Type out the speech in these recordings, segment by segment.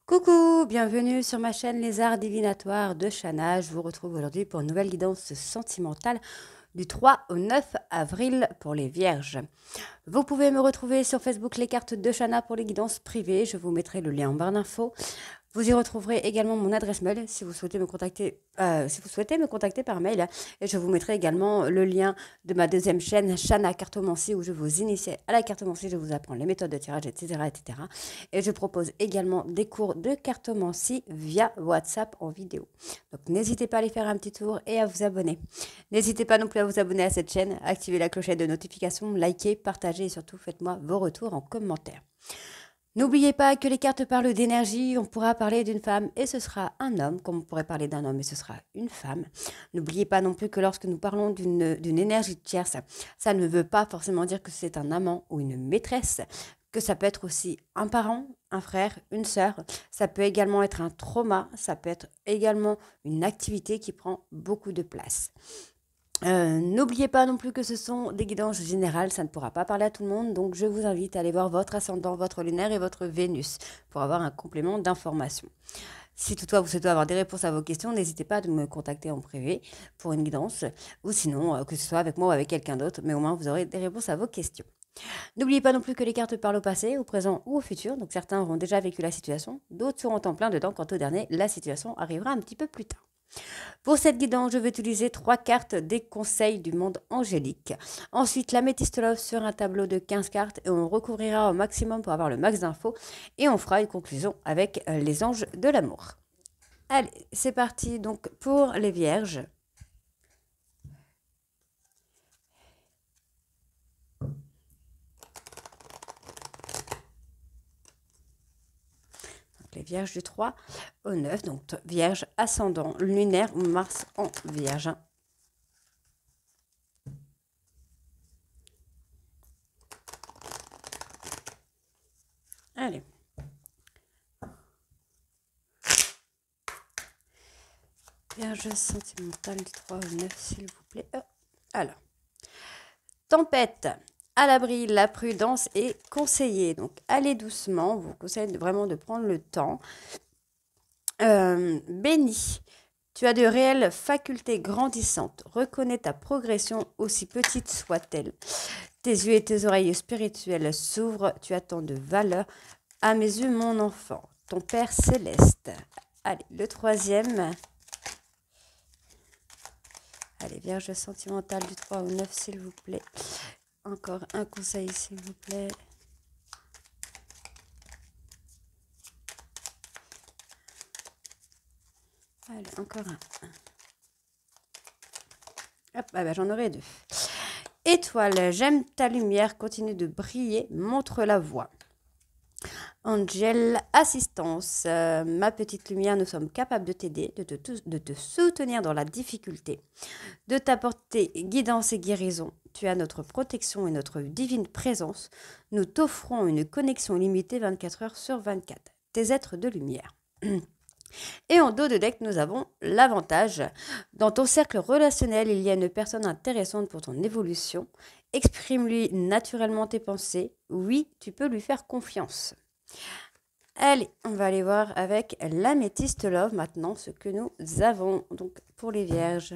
Coucou, bienvenue sur ma chaîne Les Arts Divinatoires de Shana. Je vous retrouve aujourd'hui pour une nouvelle guidance sentimentale du 3 au 9 avril pour les Vierges. Vous pouvez me retrouver sur Facebook Les Cartes de Shana pour les guidances privées. Je vous mettrai le lien en barre d'infos. Vous y retrouverez également mon adresse mail si vous souhaitez me contacter par mail. Et je vous mettrai également le lien de ma deuxième chaîne, Shana Cartomancie, où je vous initie à la cartomancie, je vous apprends les méthodes de tirage, etc., etc. Et je propose également des cours de cartomancie via WhatsApp en vidéo. Donc n'hésitez pas à aller faire un petit tour et à vous abonner. N'hésitez pas non plus à vous abonner à cette chaîne, activer la clochette de notification, liker, partager et surtout faites-moi vos retours en commentaire. N'oubliez pas que les cartes parlent d'énergie, on pourra parler d'une femme et ce sera un homme, comme on pourrait parler d'un homme et ce sera une femme. N'oubliez pas non plus que lorsque nous parlons d'une énergie tierce, ça ne veut pas forcément dire que c'est un amant ou une maîtresse, que ça peut être aussi un parent, un frère, une sœur, ça peut également être un trauma, ça peut être également une activité qui prend beaucoup de place. N'oubliez pas non plus que ce sont des guidances générales, ça ne pourra pas parler à tout le monde, donc je vous invite à aller voir votre ascendant, votre lunaire et votre Vénus pour avoir un complément d'information. Si toutefois vous souhaitez avoir des réponses à vos questions, n'hésitez pas à me contacter en privé pour une guidance, ou sinon que ce soit avec moi ou avec quelqu'un d'autre, mais au moins vous aurez des réponses à vos questions. N'oubliez pas non plus que les cartes parlent au passé, au présent ou au futur, donc certains auront déjà vécu la situation, d'autres seront en plein dedans, quant au dernier, la situation arrivera un petit peu plus tard. Pour cette guidance, je vais utiliser 3 cartes des conseils du monde angélique. Ensuite, l'améthyste love sur un tableau de 15 cartes et on recouvrira au maximum pour avoir le max d'infos. Et on fera une conclusion avec les anges de l'amour. Allez, c'est parti donc pour les vierges. Les vierges du 3 au 9, donc vierge ascendant lunaire ou Mars en vierge. Allez. Vierge sentimentale du 3 au 9, s'il vous plaît. Alors, tempête. À l'abri, la prudence est conseillée. Donc, allez doucement. On vous conseille vraiment de prendre le temps. Béni. Tu as de réelles facultés grandissantes. Reconnais ta progression, aussi petite soit-elle. Tes yeux et tes oreilles spirituelles s'ouvrent. Tu as tant de valeur. À mes yeux, mon enfant, ton Père céleste. Allez, le troisième. Allez, Vierge sentimentale du 3 au 9, s'il vous plaît. Encore un conseil, s'il vous plaît. Allez, encore un. Hop, ah bah, j'en aurai 2. Étoile, j'aime ta lumière, continue de briller, montre la voie. Angel, assistance, ma petite lumière, nous sommes capables de t'aider, de te soutenir dans la difficulté, de t'apporter guidance et guérison. Tu as notre protection et notre divine présence. Nous t'offrons une connexion limitée 24 heures sur 24. Tes êtres de lumière. Et en dos de deck, nous avons l'avantage. Dans ton cercle relationnel, il y a une personne intéressante pour ton évolution. Exprime-lui naturellement tes pensées. Oui, tu peux lui faire confiance. Allez, on va aller voir avec l'améthyste love maintenant ce que nous avons donc pour les vierges.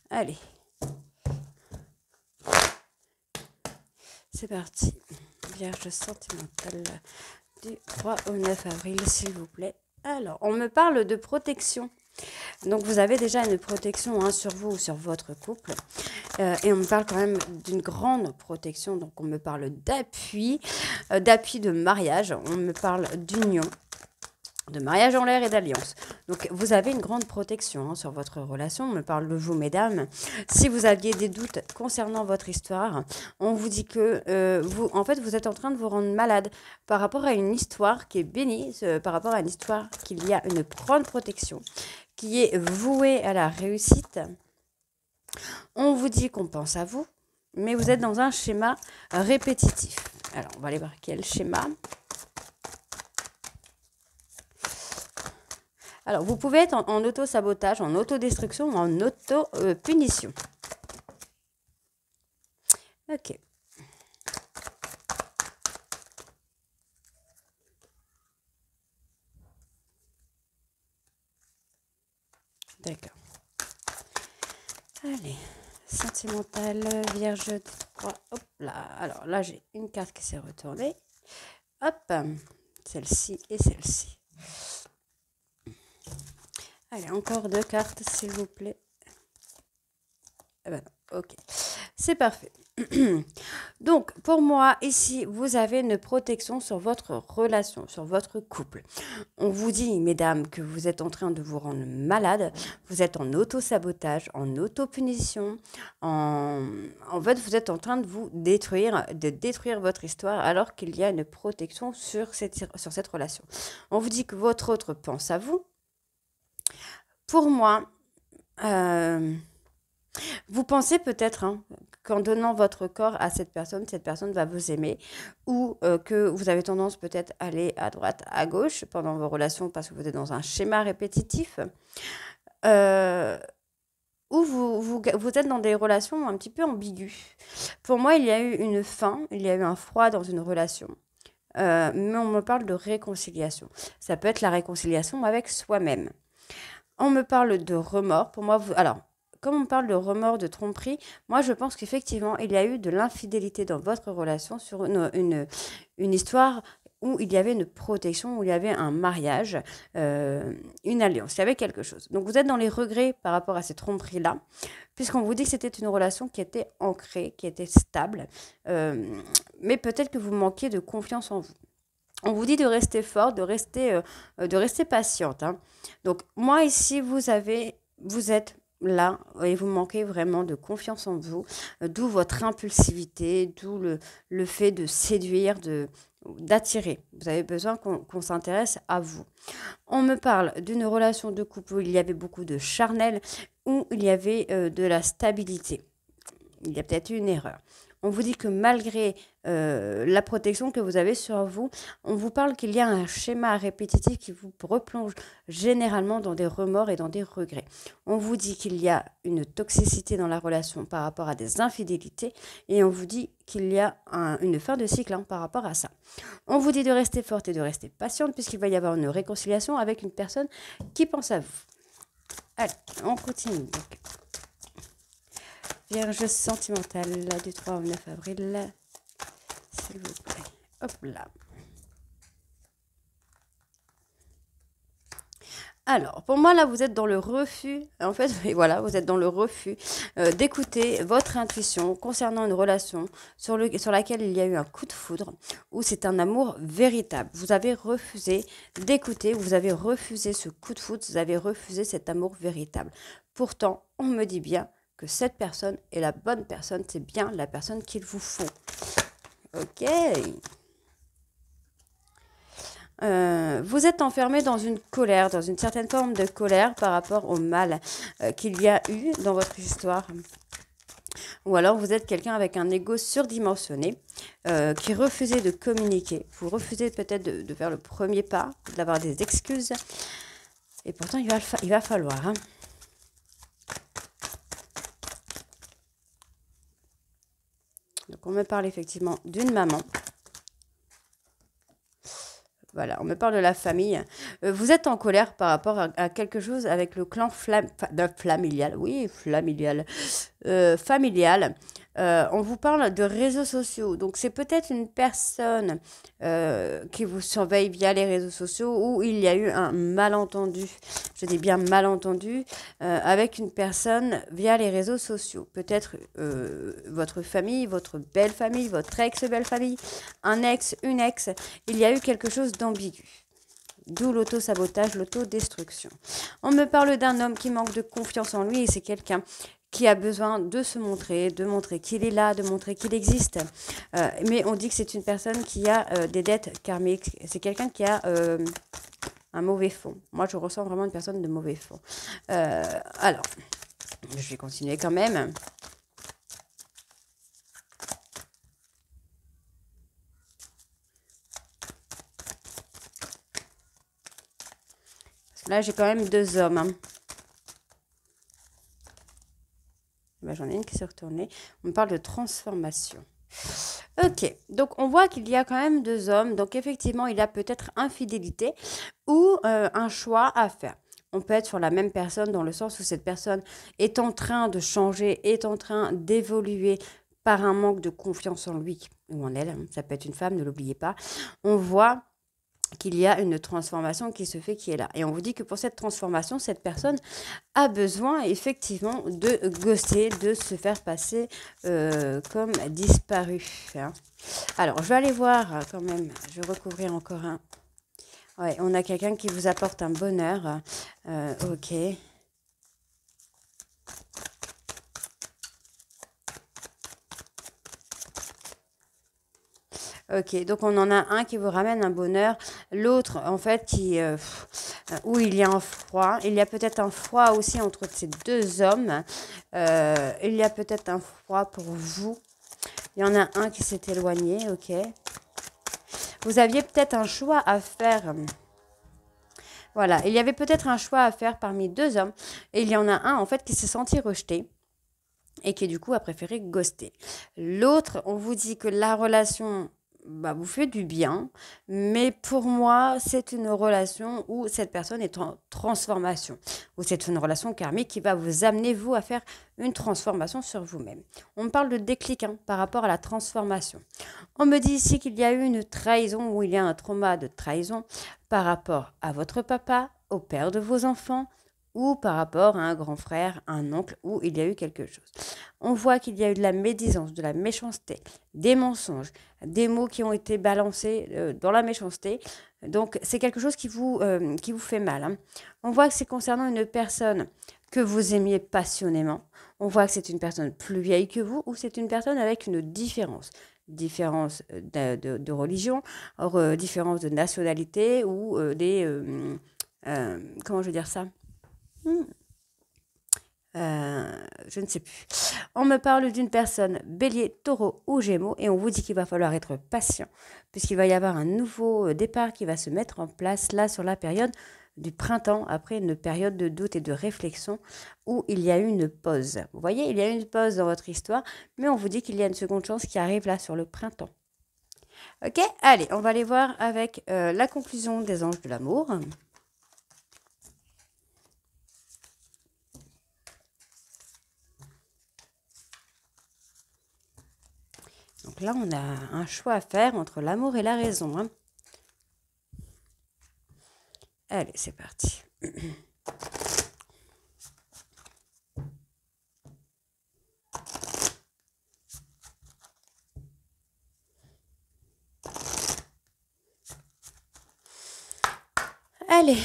Allez. C'est parti. Vierge sentimentale du 3 au 9 avril, s'il vous plaît. Alors, on me parle de protection. Donc, vous avez déjà une protection sur vous ou sur votre couple. Et on me parle quand même d'une grande protection. Donc, on me parle d'appui, d'appui de mariage. On me parle d'union, de mariage en l'air et d'alliance. Donc, vous avez une grande protection sur votre relation. On me parle de vous, mesdames. Si vous aviez des doutes concernant votre histoire, on vous dit que vous êtes en train de vous rendre malade par rapport à une histoire qui est bénie, par rapport à une histoire qu'il y a une grande protection, qui est vouée à la réussite. On vous dit qu'on pense à vous. mais vous êtes dans un schéma répétitif. Alors, on va aller voir quel schéma. Alors, vous pouvez être en auto-sabotage, en autodestruction ou en auto-punition. Ok. D'accord. Allez, sentimental, Vierge 3. Hop là. Alors là, j'ai une carte qui s'est retournée. Hop, celle-ci et celle-ci. Allez, encore 2 cartes, s'il vous plaît. Ah ben non, ok. C'est parfait. Donc, pour moi, ici, vous avez une protection sur votre relation, sur votre couple. On vous dit, mesdames, que vous êtes en train de vous rendre malade, vous êtes en auto-sabotage, en auto-punition, en fait, vous êtes en train de vous détruire, de détruire votre histoire alors qu'il y a une protection sur cette relation. On vous dit que votre autre pense à vous. Pour moi, vous pensez peut-être qu'en donnant votre corps à cette personne va vous aimer, ou que vous avez tendance peut-être à aller à droite, à gauche pendant vos relations parce que vous êtes dans un schéma répétitif, ou vous êtes dans des relations un petit peu ambiguës. Pour moi, il y a eu une fin, il y a eu un froid dans une relation. Mais on me parle de réconciliation. Ça peut être la réconciliation avec soi-même. On me parle de remords. Pour moi, alors, comme on parle de remords, de tromperie, moi, je pense qu'effectivement, il y a eu de l'infidélité dans votre relation sur une histoire où il y avait une protection, où il y avait un mariage, une alliance, il y avait quelque chose. Donc, vous êtes dans les regrets par rapport à ces tromperies-là, puisqu'on vous dit que c'était une relation qui était ancrée, qui était stable, mais peut-être que vous manquiez de confiance en vous. On vous dit de rester forte, de rester patiente. Donc, moi, ici, vous êtes là et vous manquez vraiment de confiance en vous, d'où votre impulsivité, d'où le fait de séduire, d'attirer. Vous avez besoin qu'on s'intéresse à vous. On me parle d'une relation de couple où il y avait beaucoup de charnel, où il y avait de la stabilité. Il y a peut-être eu une erreur. On vous dit que malgré la protection que vous avez sur vous, on vous parle qu'il y a un schéma répétitif qui vous replonge généralement dans des remords et dans des regrets. On vous dit qu'il y a une toxicité dans la relation par rapport à des infidélités et on vous dit qu'il y a une fin de cycle par rapport à ça. On vous dit de rester forte et de rester patiente puisqu'il va y avoir une réconciliation avec une personne qui pense à vous. Allez, on continue donc. Vierge sentimentale du 3 au 9 avril, s'il vous plaît. Hop là. Alors, pour moi, là, vous êtes dans le refus. En fait, voilà, vous êtes dans le refus d'écouter votre intuition concernant une relation sur laquelle il y a eu un coup de foudre, ou c'est un amour véritable. Vous avez refusé d'écouter, vous avez refusé ce coup de foudre, vous avez refusé cet amour véritable. Pourtant, on me dit bien que cette personne est la bonne personne, c'est bien la personne qu'il vous faut. Ok. Vous êtes enfermé dans une colère, dans une certaine forme de colère par rapport au mal qu'il y a eu dans votre histoire. Ou alors vous êtes quelqu'un avec un ego surdimensionné qui refusait de communiquer. Vous refusez peut-être de faire le premier pas, d'avoir des excuses. Et pourtant, il va falloir. Donc, on me parle effectivement d'une maman. Voilà, on me parle de la famille. Vous êtes en colère par rapport à quelque chose avec le clan familial. Oui, familial. Familial. On vous parle de réseaux sociaux. Donc, c'est peut-être une personne qui vous surveille via les réseaux sociaux où il y a eu un malentendu. Je dis bien malentendu avec une personne via les réseaux sociaux. Peut-être votre famille, votre belle famille, votre ex-belle famille, un ex, une ex. Il y a eu quelque chose d'ambigu. D'où l'auto-sabotage, l'autodestruction. On me parle d'un homme qui manque de confiance en lui et c'est quelqu'un qui a besoin de se montrer, de montrer qu'il est là, de montrer qu'il existe. Mais on dit que c'est une personne qui a des dettes karmiques. C'est quelqu'un qui a un mauvais fond. Moi, je ressens vraiment une personne de mauvais fond. Alors, je vais continuer quand même. Là, j'ai quand même deux hommes. Hein. Ben, j'en ai une qui s'est retournée. On me parle de transformation. Ok, donc on voit qu'il y a quand même deux hommes. Donc effectivement, il y a peut-être infidélité ou un choix à faire. On peut être sur la même personne dans le sens où cette personne est en train de changer, est en train d'évoluer par un manque de confiance en lui ou en elle. Ça peut être une femme, ne l'oubliez pas. On voit qu'il y a une transformation qui se fait, qui est là. Et on vous dit que pour cette transformation, cette personne a besoin effectivement de ghoster, de se faire passer comme disparu. Hein. Alors, je vais aller voir quand même, je vais recouvrir encore un. Ouais, on a quelqu'un qui vous apporte un bonheur. Ok. Ok, donc on en a un qui vous ramène un bonheur, l'autre en fait qui où il y a un froid. Il y a peut-être un froid aussi entre ces deux hommes. Il y a peut-être un froid pour vous. Il y en a un qui s'est éloigné, ok. Vous aviez peut-être un choix à faire. Voilà, il y avait peut-être un choix à faire parmi deux hommes. Et il y en a un en fait qui s'est senti rejeté et qui du coup a préféré ghoster. L'autre, on vous dit que la relation vous fait du bien, mais pour moi, c'est une relation où cette personne est en transformation, où c'est une relation karmique qui va vous amener, vous, à faire une transformation sur vous-même. On me parle de déclic par rapport à la transformation. On me dit ici qu'il y a eu une trahison, ou il y a un trauma de trahison par rapport à votre papa, au père de vos enfants, ou par rapport à un grand frère, un oncle, où il y a eu quelque chose. On voit qu'il y a eu de la médisance, de la méchanceté, des mensonges, des mots qui ont été balancés dans la méchanceté. Donc, c'est quelque chose qui vous fait mal. Hein. On voit que c'est concernant une personne que vous aimiez passionnément. On voit que c'est une personne plus vieille que vous ou c'est une personne avec une différence. Différence de religion, différence de nationalité ou comment je veux dire ça je ne sais plus. On me parle d'une personne bélier, taureau ou gémeaux et on vous dit qu'il va falloir être patient puisqu'il va y avoir un nouveau départ qui va se mettre en place là sur la période du printemps après une période de doute et de réflexion où il y a eu une pause. Vous voyez, il y a eu une pause dans votre histoire, mais on vous dit qu'il y a une seconde chance qui arrive là sur le printemps. Ok, allez, on va aller voir avec la conclusion des anges de l'amour. Donc là, on a un choix à faire entre l'amour et la raison. Hein. Allez, c'est parti. Allez,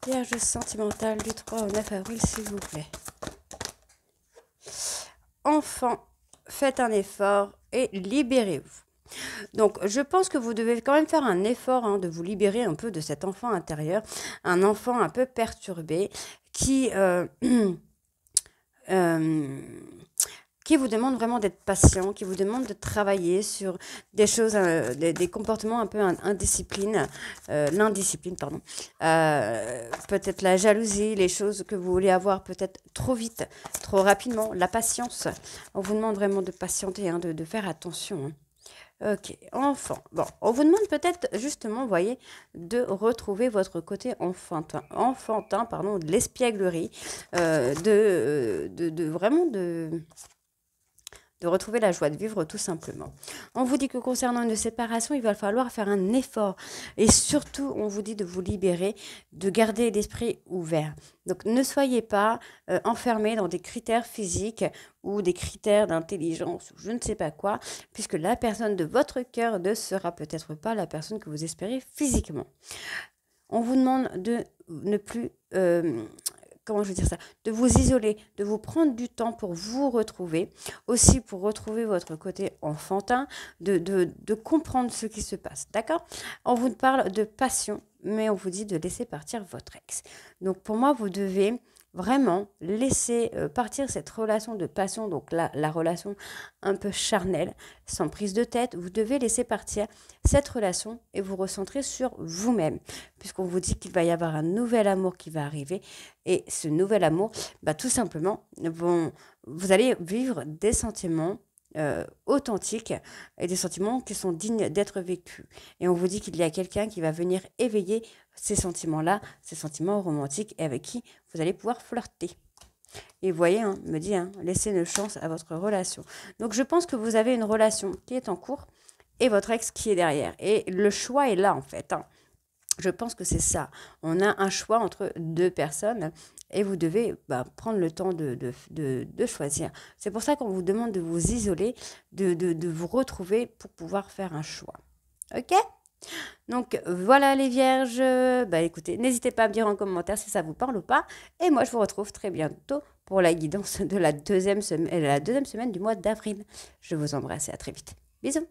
Vierge sentimentale du 3 au 9 avril, s'il vous plaît. Enfant, faites un effort et libérez-vous. Donc, je pense que vous devez quand même faire un effort de vous libérer un peu de cet enfant intérieur, un enfant un peu perturbé qui, qui vous demande vraiment d'être patient, qui vous demande de travailler sur des choses, des comportements un peu l'indiscipline, pardon. Peut-être la jalousie, les choses que vous voulez avoir peut-être trop vite, trop rapidement, la patience. On vous demande vraiment de patienter, de faire attention. Hein. Ok, enfant. Bon, on vous demande peut-être justement, vous voyez, de retrouver votre côté enfantin, pardon, de l'espièglerie, vraiment de retrouver la joie de vivre tout simplement. On vous dit que concernant une séparation, il va falloir faire un effort et surtout, on vous dit de vous libérer, de garder l'esprit ouvert. Donc, ne soyez pas enfermés dans des critères physiques ou des critères d'intelligence ou je ne sais pas quoi, puisque la personne de votre cœur ne sera peut-être pas la personne que vous espérez physiquement. On vous demande de ne plus comment je veux dire ça, de vous isoler, de vous prendre du temps pour vous retrouver, aussi pour retrouver votre côté enfantin, de comprendre ce qui se passe, d'accord? On vous parle de passion, mais on vous dit de laisser partir votre ex. Donc pour moi, vous devez vraiment laisser partir cette relation de passion, donc la relation un peu charnelle, sans prise de tête. Vous devez laisser partir cette relation et vous recentrer sur vous-même, puisqu'on vous dit qu'il va y avoir un nouvel amour qui va arriver. Et ce nouvel amour, bah, tout simplement, vous allez vivre des sentiments authentiques et des sentiments qui sont dignes d'être vécus. Et on vous dit qu'il y a quelqu'un qui va venir éveiller ces sentiments-là, ces sentiments romantiques, et avec qui vous allez pouvoir flirter. Et vous voyez, hein, me dit, hein, laissez une chance à votre relation. Donc je pense que vous avez une relation qui est en cours et votre ex qui est derrière. Et le choix est là, en fait. Hein. Je pense que c'est ça. On a un choix entre deux personnes et vous devez prendre le temps de choisir. C'est pour ça qu'on vous demande de vous isoler, de vous retrouver pour pouvoir faire un choix. Ok? Donc voilà les vierges, écoutez, n'hésitez pas à me dire en commentaire si ça vous parle ou pas. Et moi je vous retrouve très bientôt pour la guidance de la deuxième semaine du mois d'avril. Je vous embrasse et à très vite. Bisous.